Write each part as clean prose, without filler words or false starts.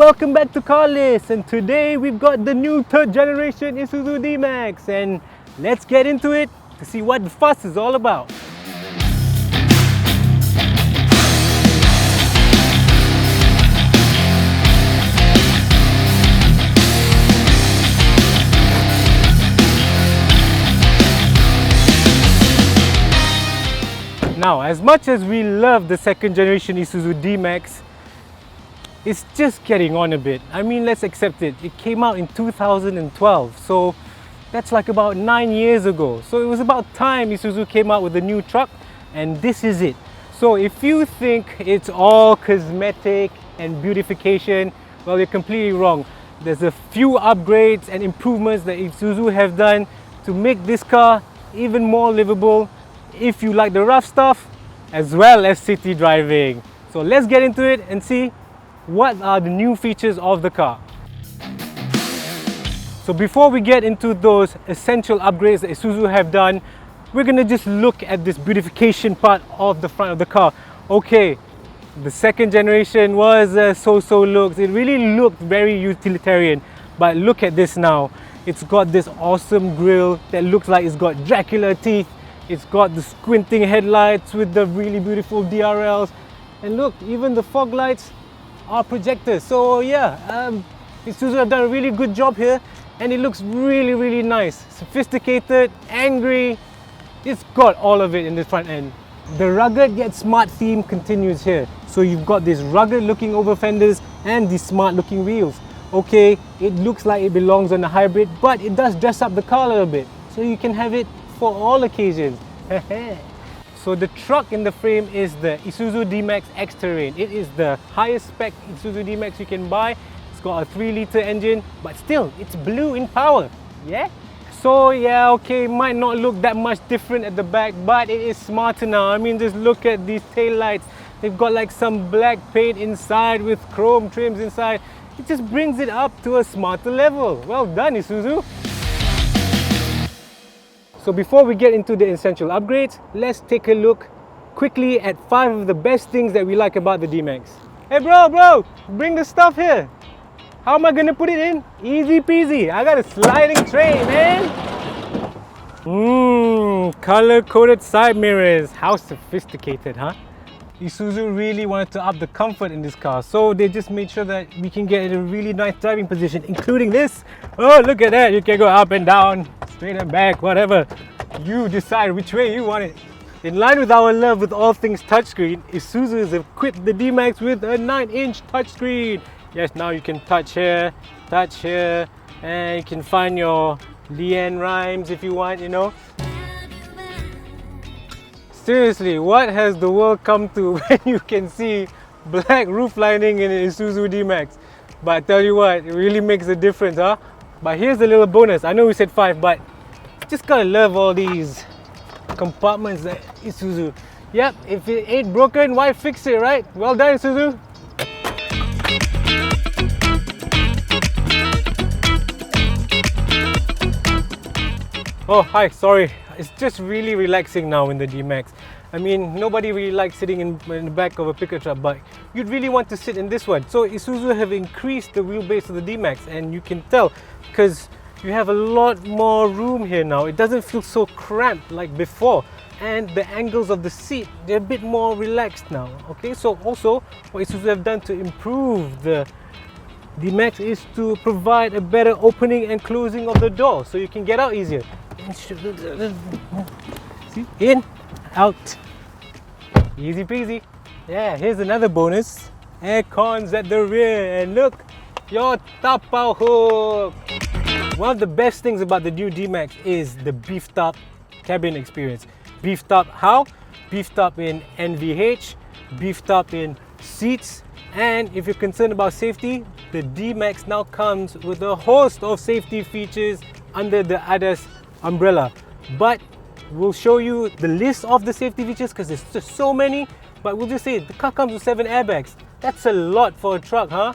welcome back to Carlist, and today we've got the new third generation Isuzu D-Max, and let's get into it to see what the fuss is all about. Now, as much as we love the second generation Isuzu D-Max, it's just getting on a bit. I mean, let's accept it. It came out in 2012, so that's like about 9 years ago. So it was about time Isuzu came out with a new truck, and this is it. So if you think it's all cosmetic and beautification, well, you're completely wrong. There's a few upgrades and improvements that Isuzu have done to make this car even more livable if you like the rough stuff as well as city driving. So let's get into it and see what are the new features of the car. So before we get into those essential upgrades that Isuzu have done, we're gonna just look at this beautification part of the front of the car. Okay, the second generation was so-so looks. It really looked very utilitarian, but look at this now. It's got this awesome grille that looks like it's got Dracula teeth. It's got the squinting headlights with the really beautiful DRLs, and look, even the fog lights are projectors. So yeah, Isuzu have done a really good job here, and it looks really nice, sophisticated, angry. It's got all of it in the front end. The rugged yet smart theme continues here. So you've got these rugged looking over fenders and these smart looking wheels. Okay, it looks like it belongs on a hybrid, but it does dress up the car a little bit, so you can have it for all occasions. So the truck in the frame is the Isuzu D-Max X-Terrain. It is the highest spec Isuzu D-Max you can buy. It's got a 3-litre engine, but still, it's blue in power. Yeah? So yeah, okay, might not look that much different at the back, but it is smarter now. I mean, just look at these tail lights. They've got like some black paint inside with chrome trims inside. It just brings it up to a smarter level. Well done, Isuzu. So before we get into the essential upgrades, let's take a look quickly at 5 of the best things that we like about the D-Max. Hey bro, bring the stuff here. How am I gonna put it in? Easy peasy. I got a sliding tray, man. Color-coded side mirrors. How sophisticated, huh? Isuzu really wanted to up the comfort in this car, so they just made sure that we can get in a really nice driving position, including this. Oh, look at that. You can go up and down, straight and back, whatever. You decide which way you want it. In line with our love with all things touchscreen, Isuzu has equipped the D-Max with a 9-inch touchscreen. Yes, now you can touch here, and you can find your Leanne rhymes if you want, you know. Seriously, what has the world come to when you can see black roof lining in an Isuzu D-Max? But I tell you what, it really makes a difference, huh? But here's a little bonus. I know we said 5, but just gotta love all these compartments that Isuzu. Yep, if it ain't broken, why fix it, right? Well done, Isuzu. Oh, hi, sorry. It's just really relaxing now in the D-Max. I mean, nobody really likes sitting in the back of a pickup truck, but you'd really want to sit in this one. So Isuzu have increased the wheelbase of the D-Max, and you can tell because you have a lot more room here now. It doesn't feel so cramped like before, and the angles of the seat, they're a bit more relaxed now. Okay, so also what Isuzu have done to improve the D-Max is to provide a better opening and closing of the door, so you can get out easier. See? In, out. Easy peasy. Yeah, here's another bonus. Air cons at the rear, and look, your tapao hook. One of the best things about the new D-Max is the beefed up cabin experience. Beefed up how? Beefed up in NVH, beefed up in seats, and if you're concerned about safety, the D-Max now comes with a host of safety features under the ADAS umbrella. But we'll show you the list of the safety features because there's just so many, but we'll just say the car comes with 7 airbags. That's a lot for a truck, huh?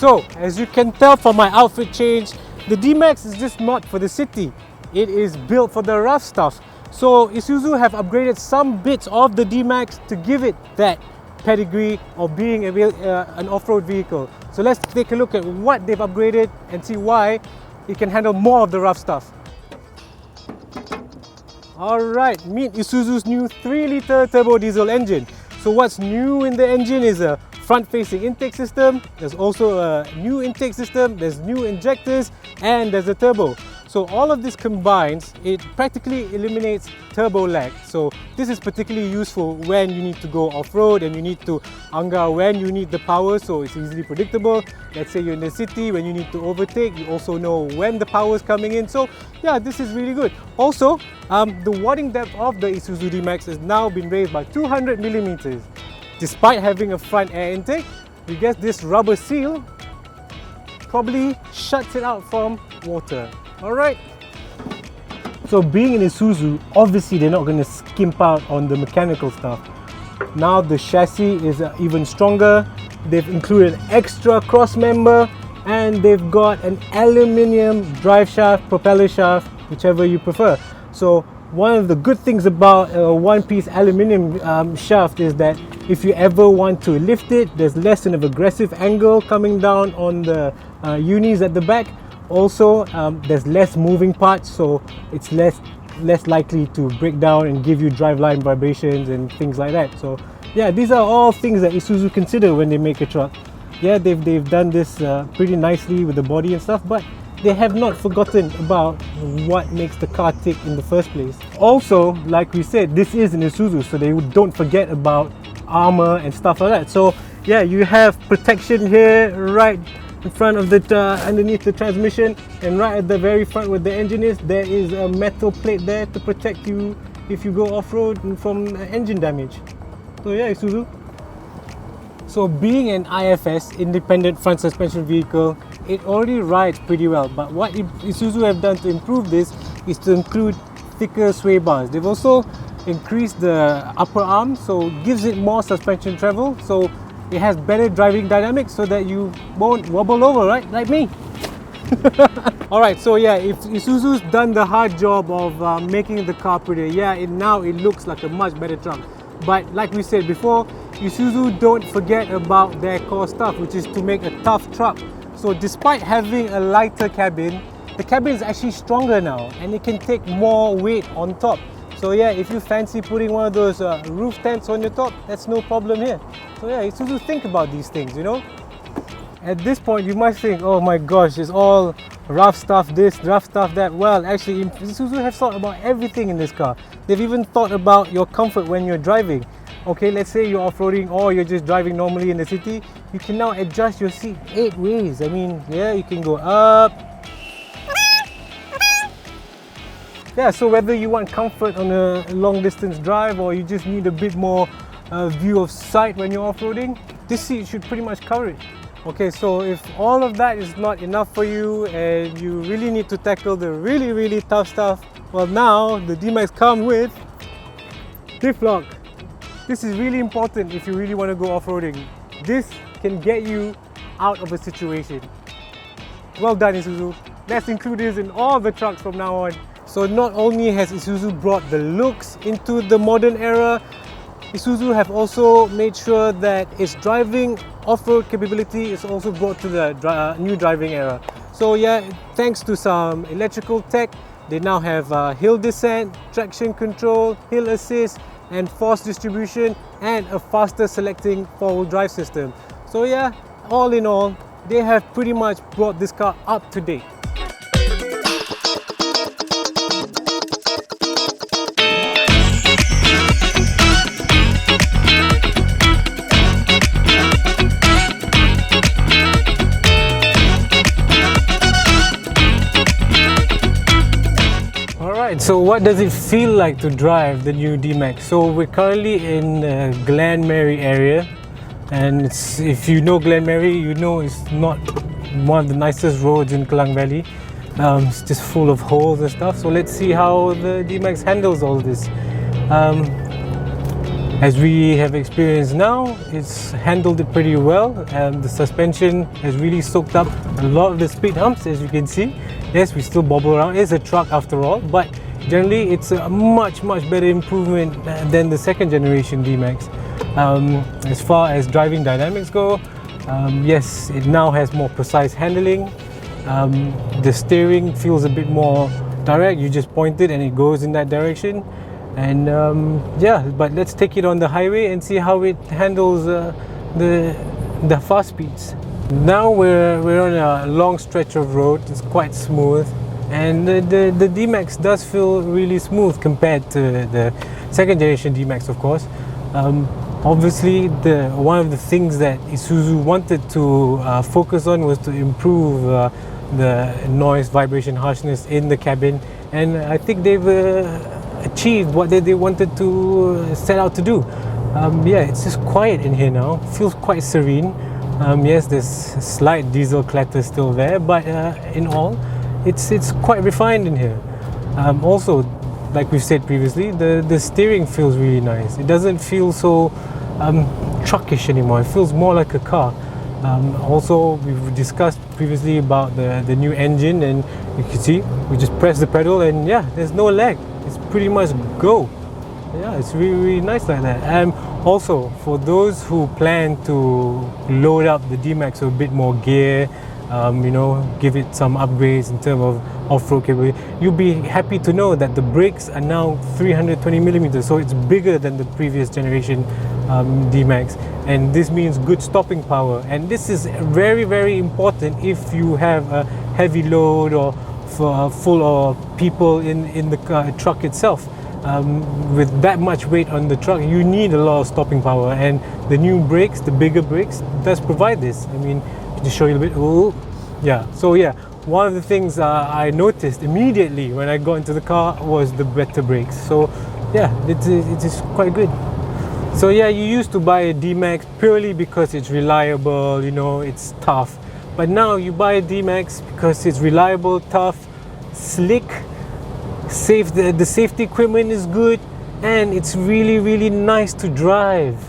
So, as you can tell from my outfit change, the D-Max is just not for the city. It is built for the rough stuff. So Isuzu have upgraded some bits of the D-Max to give it that pedigree of being an off-road vehicle. So let's take a look at what they've upgraded and see why it can handle more of the rough stuff. Alright, meet Isuzu's new 3-litre turbo diesel engine. So what's new in the engine is a front-facing intake system. There's also a new intake system, there's new injectors, and there's a turbo. So all of this combines, it practically eliminates turbo lag. So this is particularly useful when you need to go off-road and you need to anga when you need the power, so it's easily predictable. Let's say you're in the city, when you need to overtake, you also know when the power is coming in. So yeah, this is really good. Also, the wadding depth of the Isuzu D-Max has now been raised by 200 millimeters. Despite having a front air intake, we guess this rubber seal probably shuts it out from water. Alright, so being an Isuzu, obviously they're not going to skimp out on the mechanical stuff. Now the chassis is even stronger. They've included an extra cross member and they've got an aluminium drive shaft, propeller shaft, whichever you prefer. So one of the good things about a one-piece aluminium shaft is that if you ever want to lift it, there's less of an aggressive angle coming down on the unis at the back. Also, there's less moving parts, so it's less likely to break down and give you driveline vibrations and things like that. So yeah, these are all things that Isuzu consider when they make a truck. Yeah, they've done this pretty nicely with the body and stuff, but they have not forgotten about what makes the car tick in the first place. Also, like we said, this is an Isuzu, so they don't forget about armor and stuff like that. So yeah, you have protection here right in front of the underneath the transmission, and right at the very front where the engine is, there is a metal plate there to protect you if you go off-road from engine damage. So yeah, Isuzu. So being an IFS, independent front suspension vehicle, it already rides pretty well, but what Isuzu have done to improve this is to include thicker sway bars. They've also increased the upper arm, so it gives it more suspension travel, so it has better driving dynamics so that you won't wobble over, right? Like me. Alright, so yeah, if Isuzu's done the hard job of making the car prettier, yeah, now it looks like a much better truck. But like we said before, Isuzu don't forget about their core stuff, which is to make a tough truck. So despite having a lighter cabin, the cabin is actually stronger now and it can take more weight on top. So yeah, if you fancy putting one of those roof tents on your top, that's no problem here. So yeah, Isuzu think about these things, you know. At this point, you might think, oh my gosh, it's all rough stuff this, rough stuff that. Well, actually, Isuzu have thought about everything in this car. They've even thought about your comfort when you're driving. Okay, let's say you're off-roading or you're just driving normally in the city. You can now adjust your seat 8 ways. I mean, yeah, you can go up. Yeah, so whether you want comfort on a long distance drive or you just need a bit more view of sight when you're off-roading, this seat should pretty much cover it. Okay, so if all of that is not enough for you and you really need to tackle the really tough stuff, well, now the D-Max comes with Diff-Lock. This is really important if you really want to go off-roading. This can get you out of a situation. Well done, Isuzu. Let's include this in all the trucks from now on. So not only has Isuzu brought the looks into the modern era, Isuzu have also made sure that its driving off-road capability is also brought to the new driving era. So yeah, thanks to some electrical tech, they now have hill descent, traction control, hill assist, and force distribution, and a faster selecting four-wheel drive system. So yeah, all in all, they have pretty much brought this car up to date. So what does it feel like to drive the new D-Max? So we're currently in the Glen Mary area, and if you know Glen Mary, you know it's not one of the nicest roads in Klang Valley. It's just full of holes and stuff. So let's see how the D-Max handles all this. As we have experienced now, it's handled it pretty well, and the suspension has really soaked up a lot of the speed humps, as you can see. Yes, we still bobble around. It's a truck after all, but generally it's a much better improvement than the second generation D-Max. As far as driving dynamics go, yes, it now has more precise handling. The steering feels a bit more direct. You just point it and it goes in that direction. And yeah, but let's take it on the highway and see how it handles the fast speeds. Now we're on a long stretch of road. It's quite smooth, and the D-Max does feel really smooth compared to the second generation D-Max, of course. Obviously, one of the things that Isuzu wanted to focus on was to improve the noise, vibration, harshness in the cabin, and I think they've achieved what they wanted to set out to do. Yeah, it's just quiet in here now. Feels quite serene. Yes, there's slight diesel clatter still there, but in all, it's quite refined in here. Also, like we've said previously, the steering feels really nice. It doesn't feel so truckish anymore. It feels more like a car. Also, we've discussed previously about the new engine, and you can see we just press the pedal and yeah, there's no lag. It's pretty much go. Yeah, it's really nice like that. And also, for those who plan to load up the D-Max with a bit more gear, you know, give it some upgrades in terms of off-road capability, you'll be happy to know that the brakes are now 320mm, so it's bigger than the previous generation D-Max, and this means good stopping power. And this is very important if you have a heavy load or full of people in the truck itself. With that much weight on the truck, you need a lot of stopping power, and the new brakes, the bigger brakes, does provide this. I mean, just show you a bit. Oh, yeah. So yeah, one of the things I noticed immediately when I got into the car was the better brakes. So yeah, it is quite good. So yeah, you used to buy a D-Max purely because it's reliable, you know, it's tough. But now you buy a D-Max because it's reliable, tough, slick, safe. The safety equipment is good, and it's really nice to drive.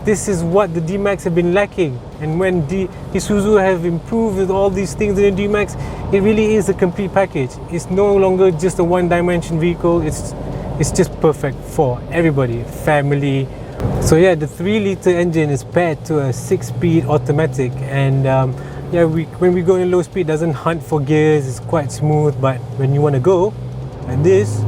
This is what the D-Max have been lacking, and when Isuzu have improved with all these things in the D-Max, it really is a complete package. It's no longer just a one-dimension vehicle. It's just perfect for everybody, family. So yeah, the 3-liter engine is paired to a 6-speed automatic, and yeah, when we go in low speed, it doesn't hunt for gears. It's quite smooth, but when you want to go like this,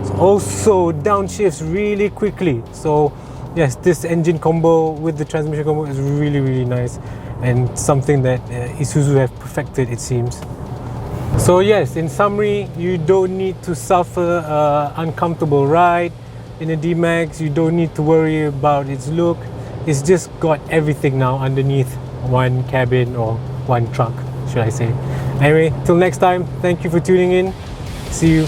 it's also downshifts really quickly. So yes, this engine combo with the transmission combo is really nice, and something that Isuzu have perfected, it seems. So yes, in summary, you don't need to suffer an uncomfortable ride in a D-Max. You don't need to worry about its look. It's just got everything now underneath one cabin, or one truck, should I say. Anyway, till next time, thank you for tuning in. See you.